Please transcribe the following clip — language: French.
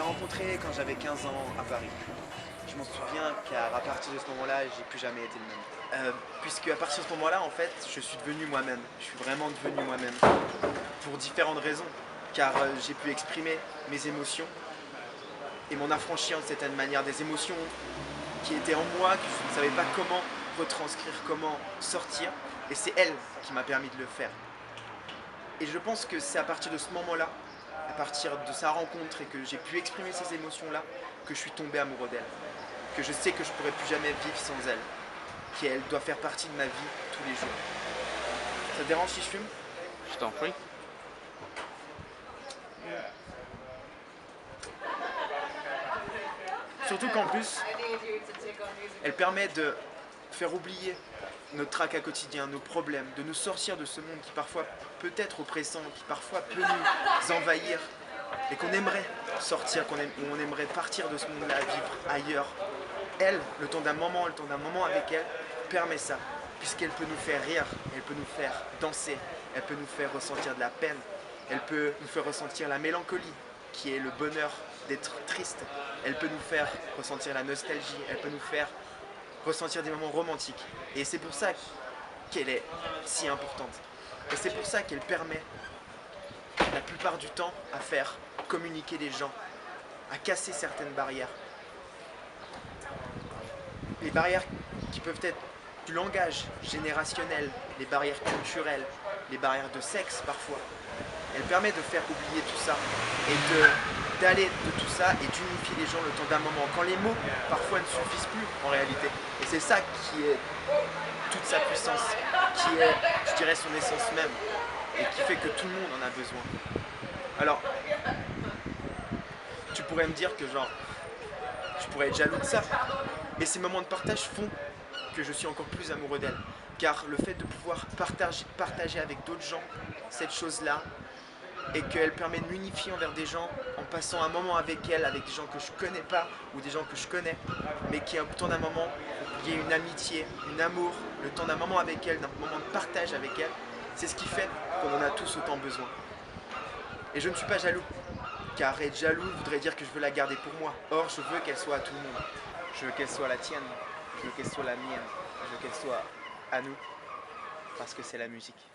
rencontrée quand j'avais 15 ans à Paris. Je m'en souviens car à partir de ce moment-là, j'ai plus jamais été le même. Puisque à partir de ce moment-là, en fait, je suis devenu moi-même. Je suis vraiment devenu moi-même. Pour différentes raisons. Car j'ai pu exprimer mes émotions et m'en affranchir de certaine manière. Des émotions qui étaient en moi, que je ne savais pas comment retranscrire, comment sortir. Et c'est elle qui m'a permis de le faire. Et je pense que c'est à partir de ce moment-là, à partir de sa rencontre et que j'ai pu exprimer ces émotions-là, que je suis tombé amoureux d'elle. Que je sais que je ne pourrais plus jamais vivre sans elle. Qu'elle doit faire partie de ma vie tous les jours. Ça te dérange si je fume? Je t'en prie. Surtout qu'en plus, elle permet de faire oublier notre tracas quotidien, nos problèmes, de nous sortir de ce monde qui parfois peut être oppressant, qui parfois peut nous envahir, et qu'on aimerait sortir, on aimerait partir de ce monde-là, vivre ailleurs. Elle, le temps d'un moment avec elle, permet ça, puisqu'elle peut nous faire rire, elle peut nous faire danser, elle peut nous faire ressentir de la peine, elle peut nous faire ressentir la mélancolie, qui est le bonheur d'être triste, elle peut nous faire ressentir la nostalgie, elle peut nous faire ressentir des moments romantiques. Et c'est pour ça qu'elle est si importante. Et c'est pour ça qu'elle permet, la plupart du temps, à faire communiquer les gens, à casser certaines barrières. Les barrières qui peuvent être du langage générationnel, les barrières culturelles, les barrières de sexe parfois. Elle permet de faire oublier tout ça et d'aller de tout ça et d'unifier les gens le temps d'un moment. Quand les mots parfois ne suffisent plus en réalité. Et c'est ça qui est toute sa puissance, qui est, je dirais, son essence même. Et qui fait que tout le monde en a besoin. Alors, tu pourrais me dire que genre, je pourrais être jaloux de ça. Mais ces moments de partage font que je suis encore plus amoureux d'elle. Car le fait de pouvoir partager avec d'autres gens cette chose-là, et qu'elle permet de m'unifier envers des gens en passant un moment avec elle, avec des gens que je connais pas ou des gens que je connais, mais qui, au temps d'un moment, il y ait une amitié, un amour, le temps d'un moment avec elle, d'un moment de partage avec elle, c'est ce qui fait qu'on en a tous autant besoin. Et je ne suis pas jaloux, car être jaloux voudrait dire que je veux la garder pour moi. Or, je veux qu'elle soit à tout le monde. Je veux qu'elle soit la tienne, je veux qu'elle soit la mienne, je veux qu'elle soit à nous, parce que c'est la musique.